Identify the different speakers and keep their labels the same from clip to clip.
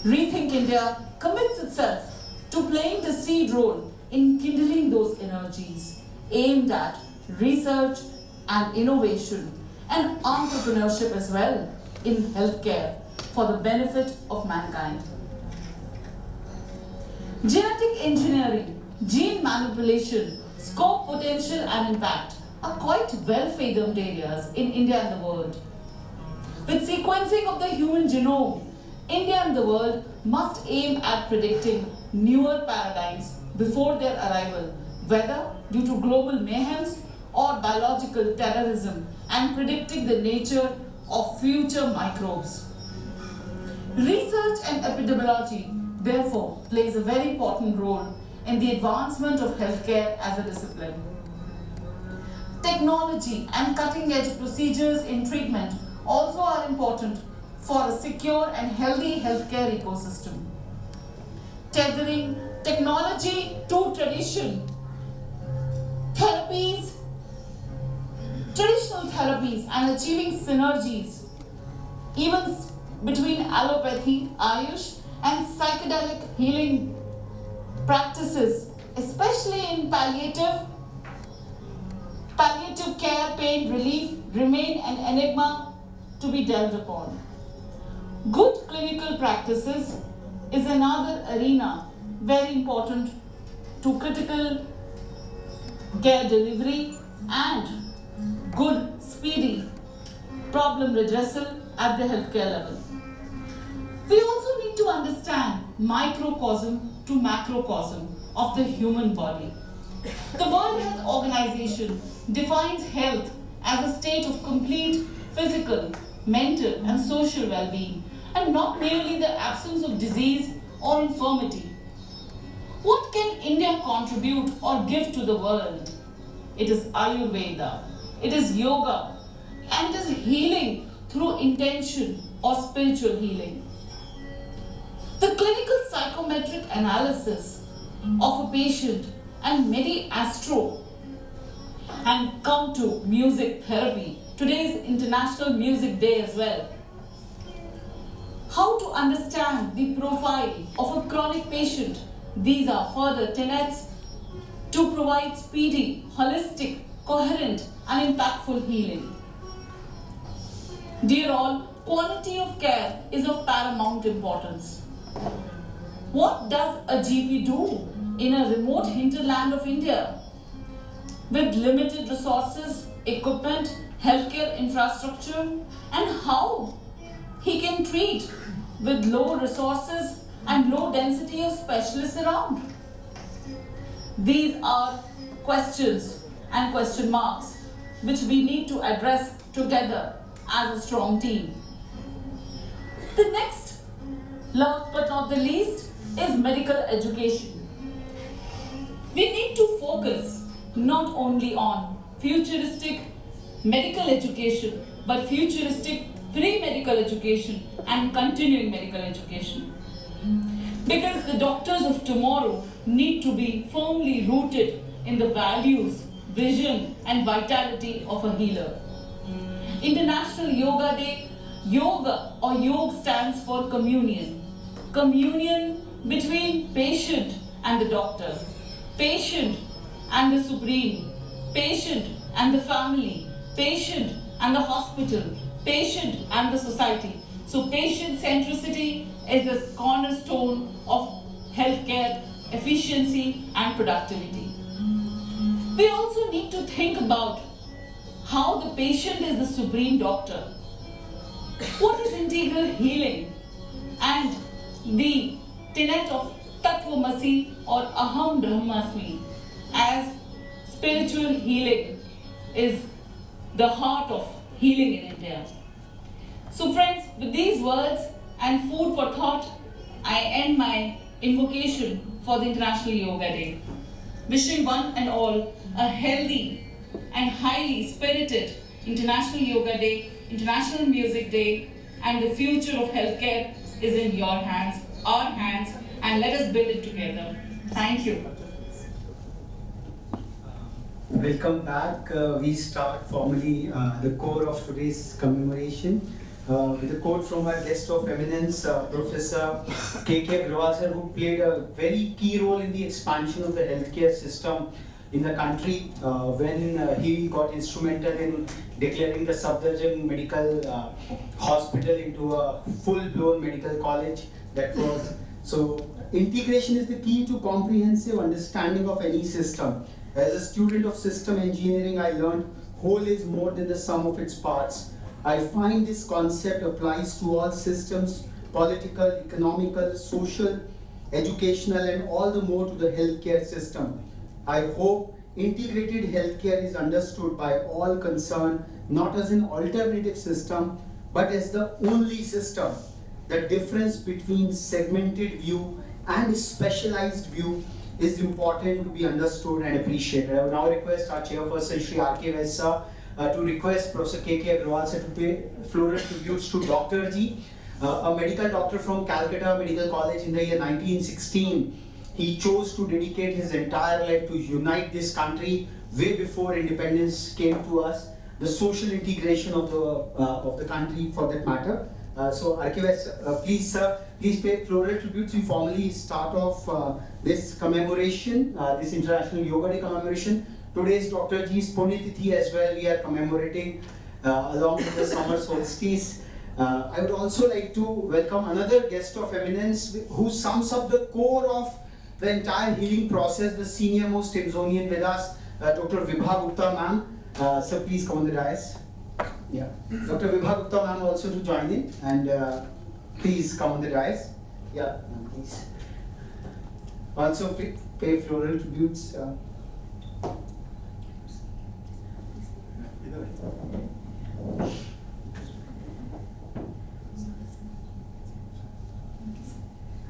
Speaker 1: Rethink India commits itself to playing the seed role in kindling those energies aimed at research and innovation and entrepreneurship as well in healthcare for the benefit of mankind. Genetic engineering, gene manipulation, scope, potential, and impact are quite well fathomed areas in India and the world. With sequencing of the human genome, India and the world must aim at predicting newer paradigms before their arrival, whether due to global mayhems or biological terrorism, and predicting the nature of future microbes. Research and epidemiology, therefore, plays a very important role in the advancement of healthcare as a discipline. Technology and cutting-edge procedures in treatment also are important for a secure and healthy healthcare ecosystem. Tethering technology to traditional therapies and achieving synergies even between allopathy, Ayush and psychedelic healing practices, especially in palliative care, pain relief, remain an enigma to be delved upon. Good clinical practices is another arena very important to critical care delivery and good, speedy problem redressal at the healthcare level. We also need to understand microcosm to macrocosm of the human body. The World Health Organization defines health as a state of complete physical, mental, and social well-being, and not merely the absence of disease or infirmity. What can India contribute or give to the world? It is Ayurveda, it is yoga, and it is healing through intention or spiritual healing. The clinical psychometric analysis of a patient and medi-astro and come to music therapy. Today is International Music Day as well. How to understand the profile of a chronic patient. These are further tenets to provide speedy, holistic, coherent and impactful healing. Dear all, quality of care is of paramount importance. What does a GP do in a remote hinterland of India with limited resources, equipment, healthcare infrastructure, and how he can treat with low resources and low density of specialists around? These are questions and question marks which we need to address together as a strong team. The next, last but not the least, is medical education. We need to focus not only on futuristic medical education, but futuristic pre-medical education and continuing medical education. Because the doctors of tomorrow need to be firmly rooted in the values, vision, and vitality of a healer. International Yoga Day, yoga or yog stands for communion. Communion between patient and the doctor, patient and the supreme, patient and the family, patient and the hospital, patient and the society. So patient centricity is the cornerstone of healthcare efficiency and productivity. We also need to think about how the patient is the supreme doctor. What is integral healing and the tenet of Tattvamasi or Aham Brahmasmi as spiritual healing is the heart of healing in India. So friends, with these words and food for thought, I end my invocation for the International Yoga Day. Wishing one and all a healthy and highly spirited International Yoga Day, International Music Day, and the future of healthcare is in your hands, our hands, and let us build it together. Thank you.
Speaker 2: Welcome back. We start formally the core of today's commemoration with a quote from our guest of eminence, Professor K.K. Agrawal sir, who played a very key role in the expansion of the healthcare system in the country when he got instrumental in declaring the Safdarjung Medical Hospital into a full-blown medical college. That was so. Integration is the key to comprehensive understanding of any system. As a student of system engineering, I learned whole is more than the sum of its parts. I find this concept applies to all systems, political, economical, social, educational, and all the more to the healthcare system. I hope integrated healthcare is understood by all concerned not as an alternative system, but as the only system. The difference between segmented view and specialized view is important to be understood and appreciated. I will now request our chairperson, Shri R.K. Vaisa, to request Professor K.K. Agrawal sir to pay floral tributes to Dr. G, a medical doctor from Calcutta Medical College in the year 1916. He chose to dedicate his entire life to unite this country way before independence came to us, the social integration of the country for that matter. So Archivist, please sir, please pay floral tributes. We formally start off this commemoration, this International Yoga Day commemoration. Today is Dr. G's Punyatithi as well. We are commemorating along with the summer solstice. I would also like to welcome another guest of eminence who sums up the core of the entire healing process, the senior most Timsonian with us, Dr. Vibha Gupta ma'am. So please come on the dais. Yeah, Dr. Vibha Gupta ma'am also to join in, and please come on the dais. Yeah, please. Also pay floral tributes.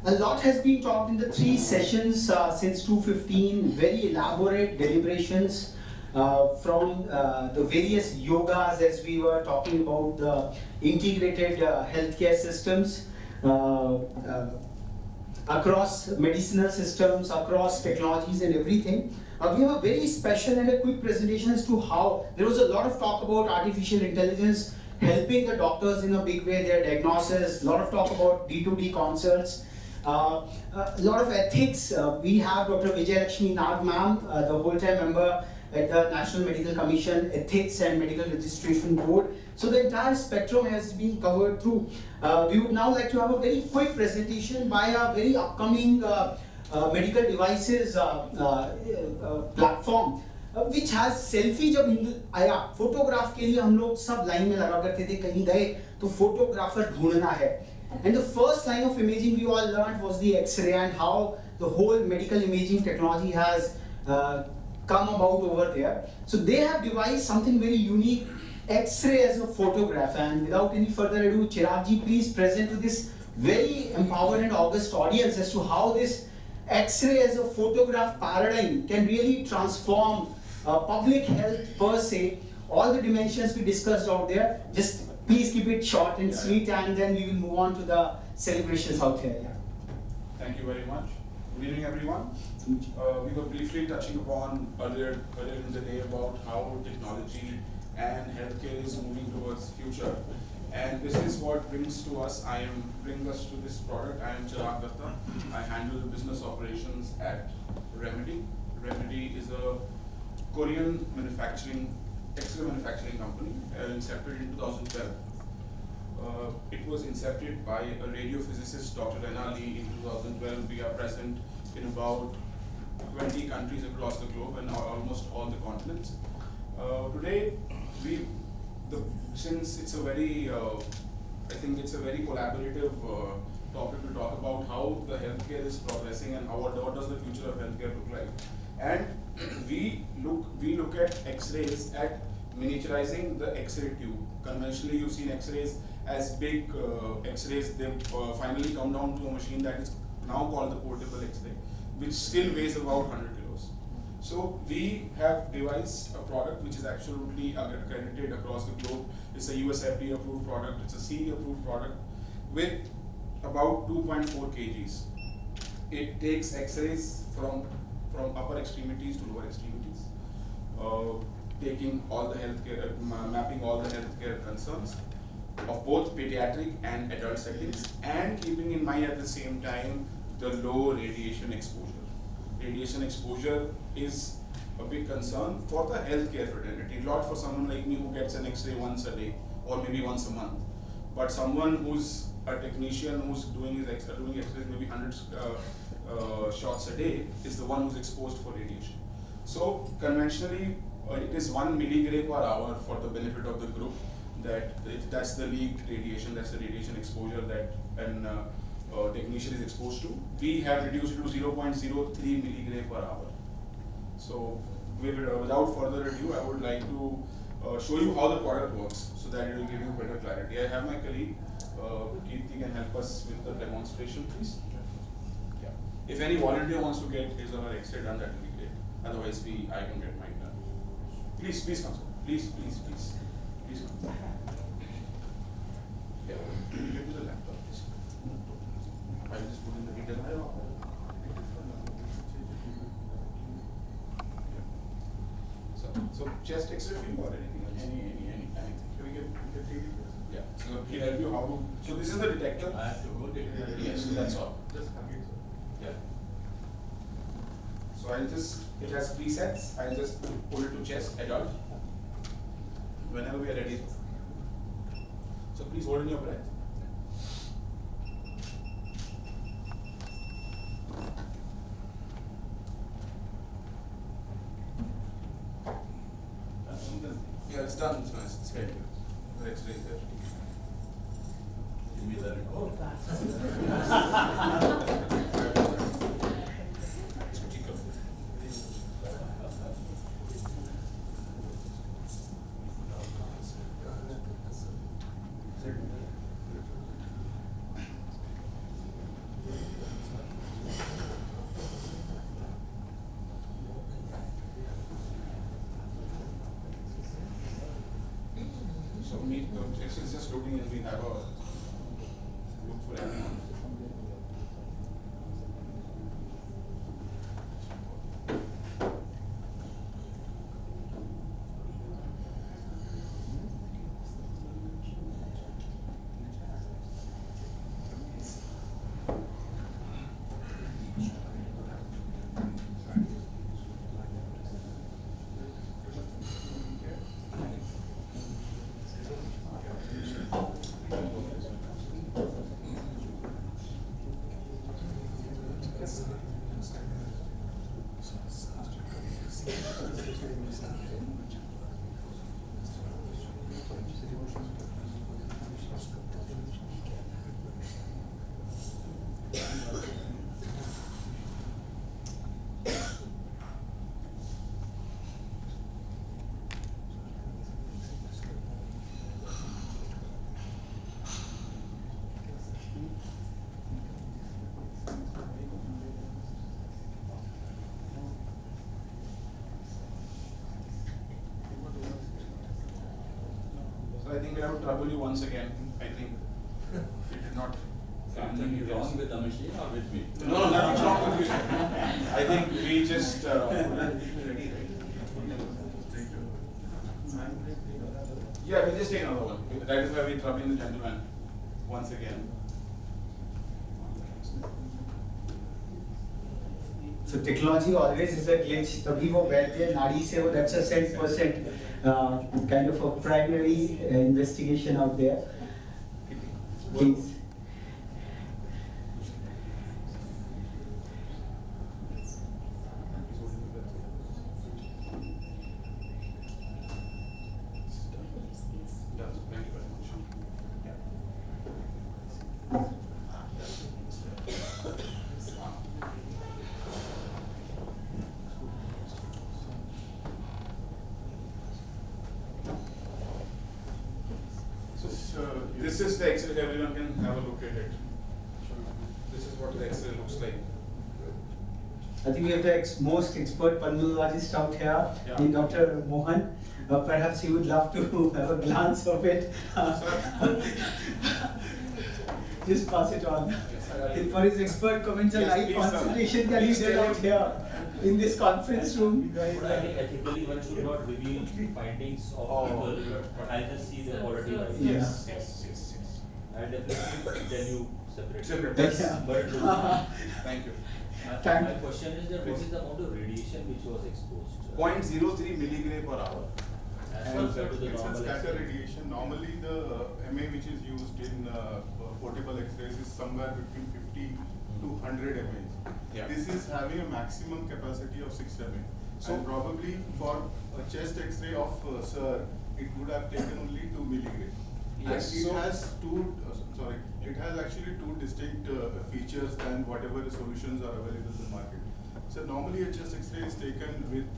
Speaker 2: A lot has been talked in the 3 sessions since 2015, very elaborate deliberations from the various yogas as we were talking about the integrated healthcare systems across medicinal systems, across technologies and everything. We have a very special and a quick presentation as to how there was a lot of talk about artificial intelligence helping the doctors in a big way, their diagnosis, a lot of talk about D2D consults. A lot of ethics. We have Dr. Vijay Lakshmi Nag ma'am, the whole-time member at the National Medical Commission Ethics and Medical Registration Board. So the entire spectrum has been covered through. We would now like to have a very quick presentation by a very upcoming medical devices platform, which has selfie. जब हिंदू आया photograph के लिए हम लोग सब line में लगा करते थे, कहीं गए तो फोटोग्राफर ढूंढना है. And the first line of imaging we all learned was the X-ray and how the whole medical imaging technology has come about over there. So they have devised something very unique, X-ray as a photograph. And without any further ado, Chirag ji, please present to this very empowered and august audience as to how this X-ray as a photograph paradigm can really transform public health per se. All the dimensions we discussed out there, just please keep it short and sweet, and then we will move on to the celebrations out here. Yeah.
Speaker 3: Thank you very much. Good evening, everyone. We were briefly touching upon earlier in the day about how technology and healthcare is moving towards future, and this is what brings us to this product. I am Chirag Datta. I handle business operations at Remedy. Remedy is a Korean X-ray manufacturing company, incepted in 2012. It was incepted by a radiophysicist, Dr. Rena Lee, in 2012. We are present in about 20 countries across the globe and almost all the continents. Today, since it's a very, I think it's a very collaborative topic to talk about how the healthcare is progressing and what does the future of healthcare look like. And we look at X-rays at miniaturizing the X-ray tube. Conventionally, you've seen X-rays as big X-rays. They've finally come down to a machine that is now called the portable X-ray, which still weighs about 100 kilos. So we have devised a product which is absolutely accredited across the globe. It's a US FDA approved product. It's a CE approved product with about 2.4 kgs. It takes X-rays from upper extremities to lower extremities, taking all the healthcare, mapping all the healthcare concerns. of both pediatric and adult settings, and keeping in mind at the same time the low radiation exposure. Radiation exposure is a big concern for the healthcare fraternity, not for someone like me who gets an X-ray once a day or maybe once a month, but someone who's a technician who's doing X-rays maybe hundreds shots a day is the one who's exposed for radiation. So conventionally, it is 1 milligray per hour for the benefit of the group. That's the leaked radiation, that's the radiation exposure that an technician is exposed to. We have reduced it to 0.03 milligray per hour. So without further ado, I would like to show you how the product works so that it will give you better clarity. I have my colleague, Kirti, can help us with the demonstration, please. Yeah. If any volunteer wants to get his or her X-ray done, that will be great. Otherwise, I can get mine done. Please come, sir. Please come. Yeah, get to the laptop, please. I will just put in the detail. So chest X-ray for you or anything else? Anything. Can we get take it? Yeah. So he'll help you how to. So this is the detector.
Speaker 4: I have to go take it.
Speaker 3: Yes, that's all.
Speaker 4: Just hug it, sir.
Speaker 3: Yeah. So it has presets. I'll just pull it to chest, adult. Whenever we are ready. So please hold in your breath. Yeah, it's done. It's nice. It's ready. The X-ray is there.
Speaker 4: Give me the report.
Speaker 3: So the X-ray is just loading and we have a look for everyone. So I think we have to trouble you once again. I think it did not.
Speaker 4: Something is wrong with the machine or with me?
Speaker 3: No, nothing's wrong with you. I think we just. Yeah, we'll just take another one. That is why we're troubling the gentleman once again.
Speaker 2: So technology always is a glitch. तभी वो बैठते हैं नाड़ी से वो that's a 100% kind of a primary investigation out there. Please.
Speaker 3: Thank you very much. So this is the X-ray. Everyone can have a look at it. This is what the X-ray looks like.
Speaker 2: I think we have the most expert pulmonologist out here,
Speaker 3: Yeah.
Speaker 2: Dr. Mohan. Perhaps he would love to have a glance of it. just pass it on.
Speaker 3: Yes, I-
Speaker 2: For his expert comments and
Speaker 3: Yes,
Speaker 2: live
Speaker 3: please, sir.
Speaker 2: consultation, can you
Speaker 3: Please
Speaker 2: get
Speaker 3: tell
Speaker 2: out
Speaker 3: him.
Speaker 2: here in this conference room?
Speaker 5: But I think ethically one should not reveal findings of
Speaker 3: Oh.
Speaker 5: people, but I'll just see the
Speaker 1: Sir,
Speaker 5: quality
Speaker 1: sir,
Speaker 5: wise.
Speaker 1: sir.
Speaker 3: Yes, yes, yes, yes.
Speaker 5: I'll definitely tell you separately.
Speaker 3: Separate.
Speaker 2: Yeah.
Speaker 5: But
Speaker 3: Thank you.
Speaker 2: Thank-
Speaker 5: my question is that what is the amount of radiation which was exposed?
Speaker 3: 0.03 milligray per hour.
Speaker 5: As
Speaker 3: And
Speaker 5: compared to the
Speaker 6: It's a
Speaker 5: normal
Speaker 6: scatter
Speaker 5: X-ray?
Speaker 6: radiation. Normally, the MA which is used in portable X-rays is somewhere between 50 to 100 mA.
Speaker 3: Yeah.
Speaker 6: This is having a maximum capacity of 6 mA.
Speaker 3: So-
Speaker 6: And probably for a chest X-ray of Sir, it would have taken only 2 milligray.
Speaker 3: Yes,
Speaker 6: And it
Speaker 3: so-
Speaker 6: has it has actually two distinct features than whatever the solutions are available in the market. So normally a chest X-ray is taken with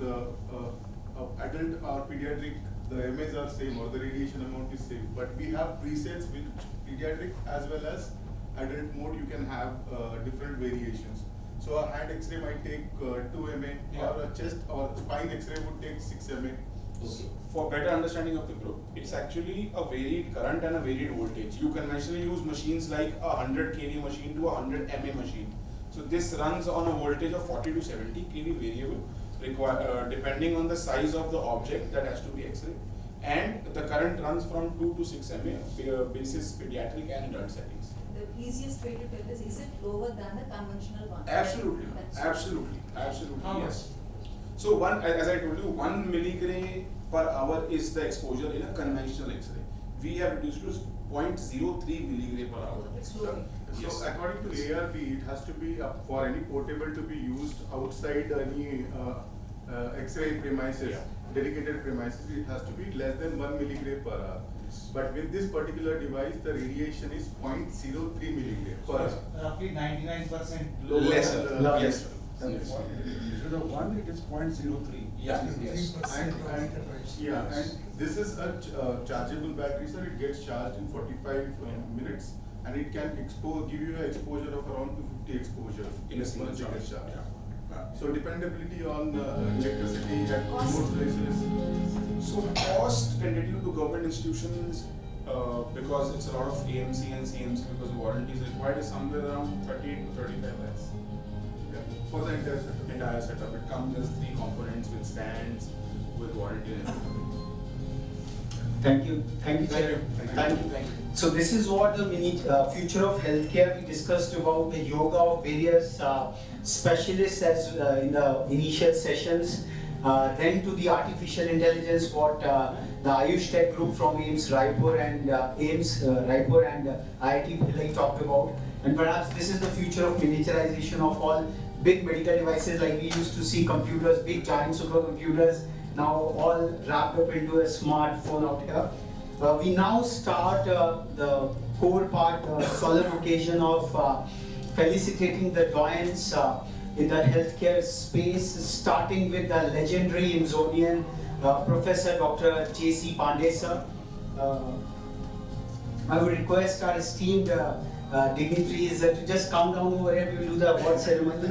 Speaker 6: adult or pediatric, the MAs are same or the radiation amount is same. But we have presets with pediatric as well as adult mode, you can have different variations. So a hand X-ray might take 2 mA
Speaker 3: Yeah.
Speaker 6: or a chest or spine X-ray would take 6 mA.
Speaker 5: Okay.
Speaker 3: For better understanding of the group, it's actually a varied current and a varied voltage. You conventionally use machines like a 100 kV machine to a 100 mA machine. So this runs on a voltage of 40 to 70 kV variable, depending on the size of the object that has to be X-ray. And the current runs from 2 to 6 mA, basis pediatric and adult settings.
Speaker 7: The easiest way to tell is it lower than the conventional one?
Speaker 3: Absolutely,
Speaker 7: That's-
Speaker 3: absolutely, absolutely,
Speaker 1: How
Speaker 3: yes. So as I told you, 1 milligray per hour is the exposure in a conventional X-ray. We have reduced to 0.03 milligray per hour.
Speaker 7: It's low.
Speaker 3: Yes.
Speaker 6: So according to ARB, it has to be for any portable to be used outside any X-ray premises,
Speaker 3: Yeah.
Speaker 6: dedicated premises, it has to be less than 1 milligray per hour. But with this particular device, the radiation is 0.03 milligray per hour.
Speaker 8: Roughly 99%
Speaker 3: Lesser,
Speaker 6: Lower.
Speaker 3: yes. Yes.
Speaker 8: Instead of 1, it is 0.03.
Speaker 3: Yeah, yes.
Speaker 6: And this is a chargeable battery, sir. It gets charged in 45 minutes, and it can give you an exposure of around 250 exposures
Speaker 3: In a single
Speaker 6: once it
Speaker 3: charge.
Speaker 6: gets charged.
Speaker 3: Yeah.
Speaker 6: So dependability on electricity at remote places.
Speaker 3: So cost tentative to government institutions, because it's a lot of AMC and CMC, because warranty is required, is somewhere around 38 to 35 lakhs.
Speaker 6: Yeah, for the entire setup.
Speaker 3: Entire setup. It comes as 3 components with stands, with warranty and everything.
Speaker 2: Thank you, Chair.
Speaker 3: Thank you.
Speaker 2: So this is what the future of healthcare. We discussed about the yoga of various specialists as in the initial sessions. Then to the artificial intelligence, what the Ayush Tech group from AIIMS Raipur and IIT Bhilai talked about. And perhaps this is the future of miniaturization of all big medical devices, like we used to see computers, big giant supercomputers, now all wrapped up into a smartphone out here. We now start the core part, solemn occasion of felicitating the doyens in the healthcare space, starting with the legendary Amazonian Professor Dr. J.C. Pandey sir. I would request our esteemed dignitaries to just come down over here. We will do the award ceremony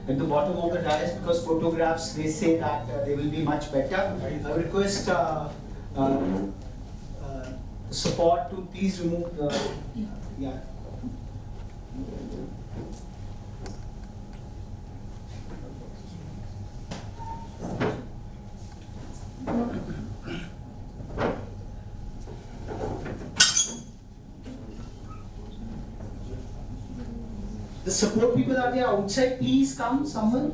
Speaker 2: at the bottom of the dais, because photographs, they say that they will be much better. I would request support to please remove the, yeah. The support people, are there outside? Please come, someone.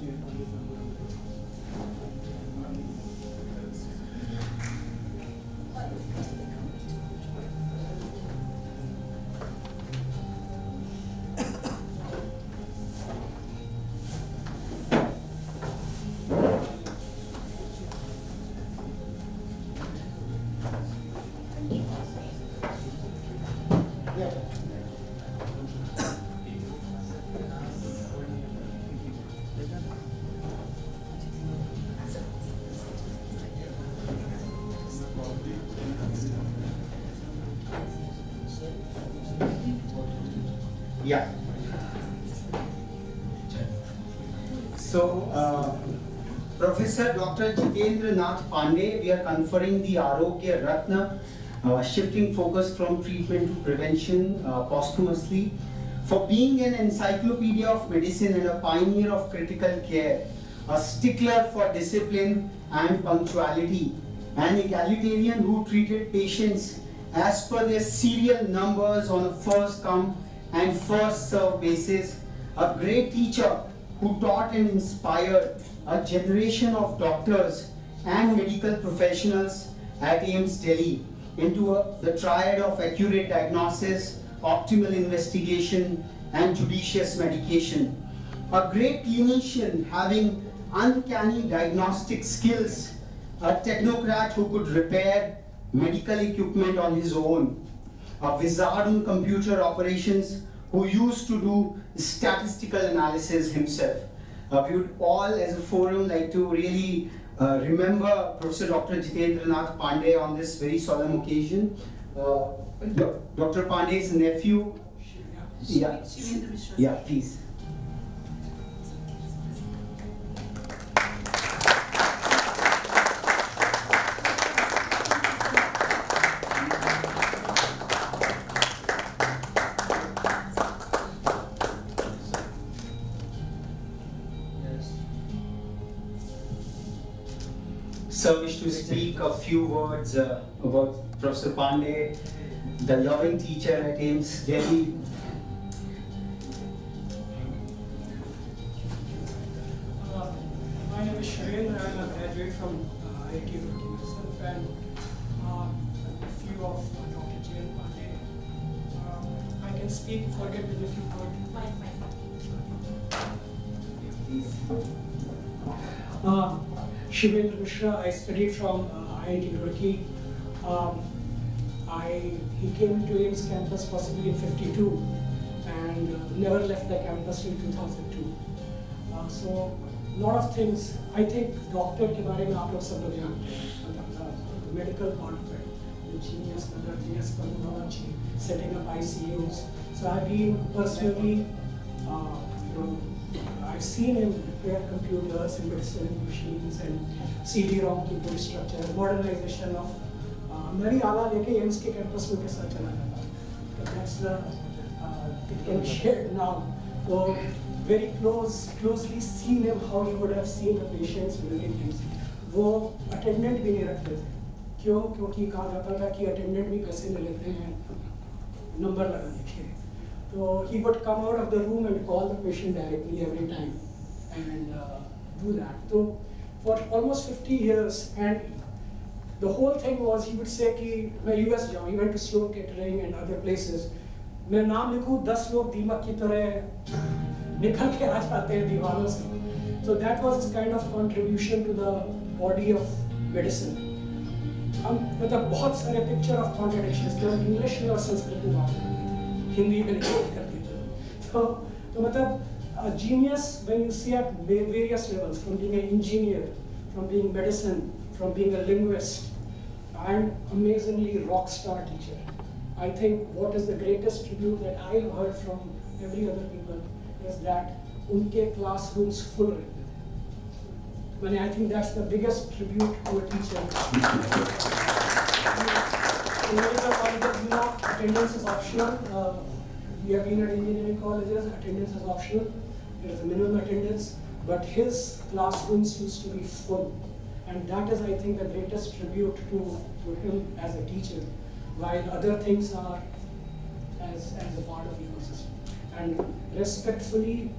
Speaker 2: Yeah. So, Professor Dr. Jitendra Nath Pandey, we are conferring the Arogya Ratna shifting focus from treatment to prevention posthumously, for being an encyclopedia of medicine and a pioneer of critical care, a stickler for discipline and punctuality, an egalitarian who treated patients as per their serial numbers on a first come and first served basis, a great teacher who taught and inspired a generation of doctors and medical professionals at AIIMS Delhi into the triad of accurate diagnosis, optimal investigation, and judicious medication. A great clinician having uncanny diagnostic skills, a technocrat who could repair medical equipment on his own, a wizard on computer operations who used to do statistical analysis himself. We would all as a forum like to really remember Professor Dr. Jitendra Nath Pandey on this very solemn occasion. Dr. Pandey's nephew. Yeah, yeah, please. Sir, wish to speak a few words about Professor Pandey, the loving teacher at AIIMS Delhi.
Speaker 9: My name is Sharendra. I'm a graduate from IIT Roorkee myself, and a few of Dr. J.N. Pandey. I can speak, forget the little word. Shivendra Mishra, I studied from IIT Roorkee. He came to AIIMS campus possibly in '52 and never left the campus till 2002. So a lot of things, I think doctor के बारे में आप लोग सब लोग जानते हैं, मतलब the medical part of it, the genius, the genius terminology, setting up ICUs. So I've been personally, I've seen him repair computers and medicine machines and CD-ROM keyboard structure, modernization of मेरी आला लेके AIIMS के campus में के साथ चला जाता, but that's the it can shared now. So very closely seen him how he would have seen the patients and everything. वो attendant भी नहीं रखते थे, क्यों? क्योंकि कहा जाता था कि attendant भी पैसे ले लेते हैं नंबर लगाने के. So he would come out of the room and call the patient directly every time and do that. So for almost 50 years, and the whole thing was he would say कि मैं US जाऊँ, he went to Sloan Kettering and other places. मैं नाम लिखूँ 10 लोग दीमक की तरह निकल के आ जाते हैं दीवारों से. So that was his kind of contribution to the body of medicine. हम मतलब बहुत सारे picture of contradictions कि हम इंग्लिश में और संस्कृत में बात करते हैं, हिंदी में नहीं करते थे. तो मतलब a genius when you see at various levels, from being an engineer, from being medicine, from being a linguist, and amazingly rock star teacher. I think what is the greatest tribute that I have heard from every other people is that उनके classrooms full रहते थे. I think that's the biggest tribute to a teacher. In medical colleges, attendance is optional. We have been at engineering colleges, attendance is optional. There is a minimum attendance, but his classrooms used to be full. And that is, I think, the greatest tribute to him as a teacher, while other things are as a part of the ecosystem. And respectfully,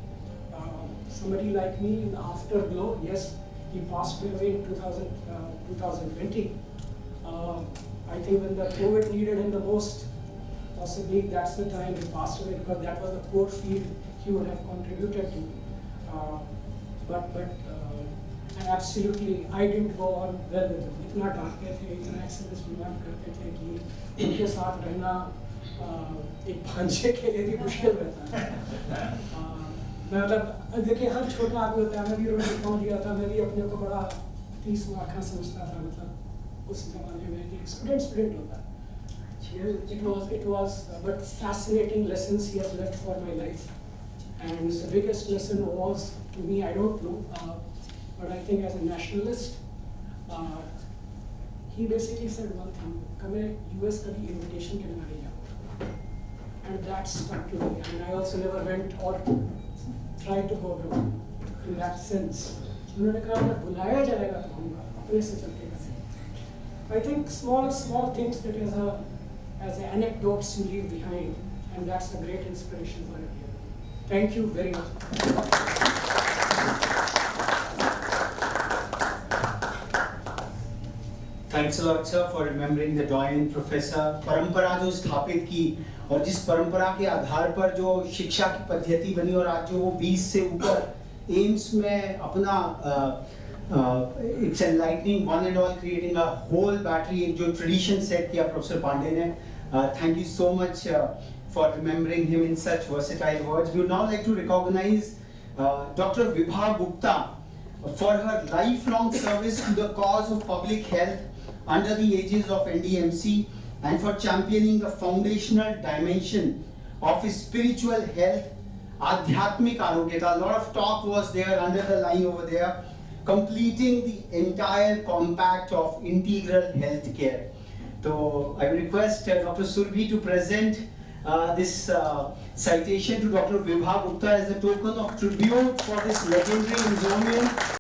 Speaker 9: somebody like me in the afterglow, yes, he passed away in 2020. I think when the COVID needed him the most, possibly that's the time he passed away, because that was the core field he would have contributed to. And absolutely, I didn't go on well with him. इतना डांटते थे, इतना excellence demand करते थे कि उनके साथ रहना एक भांजे के लिए भी मुश्किल रहता है. मतलब देखिए, हर छोटा आदमी होता है, मैं भी रोटी पहुंच गया था, मैं भी अपने को बड़ा 30 आँखा समझता था, मतलब उस जमाने में स्टूडेंट होता है. It was but fascinating lessons he has left for my life. And the biggest lesson was, to me, I don't know, but I think as a nationalist, he basically said one thing, कभी US कभी invitation के बिना नहीं जाता, and that stuck to me. And I also never went or tried to go abroad in that sense. उन्होंने कहा अगर बुलाया जाएगा तो हम अपने से चल के करेंगे. I think small things that as anecdotes you leave behind, and that's a great inspiration for everyone. Thank you very much.
Speaker 2: Thanks a lot, sir, for remembering the doyen professor. परंपरा जो स्थापित की और जिस परंपरा के आधार पर जो शिक्षा की पद्धति बनी और आज जो वो 20 से ऊपर एम्स में अपना it's enlightening one and all, creating a whole battery, एक जो tradition set किया प्रोफेसर पांडे ने. Thank you so much for remembering him in such versatile words. We would now like to recognize Dr. Vibha Gupta for her lifelong service to the cause of public health under the aegis of NDMC and for championing the foundational dimension of spiritual health, Adhyatmik Arogyata. A lot of talk was there under the line over there, completing the entire compact of integral health care. So I request Dr. Surbhi to present this citation to Dr. Vibha Gupta as a token of tribute for this legendary Insomnian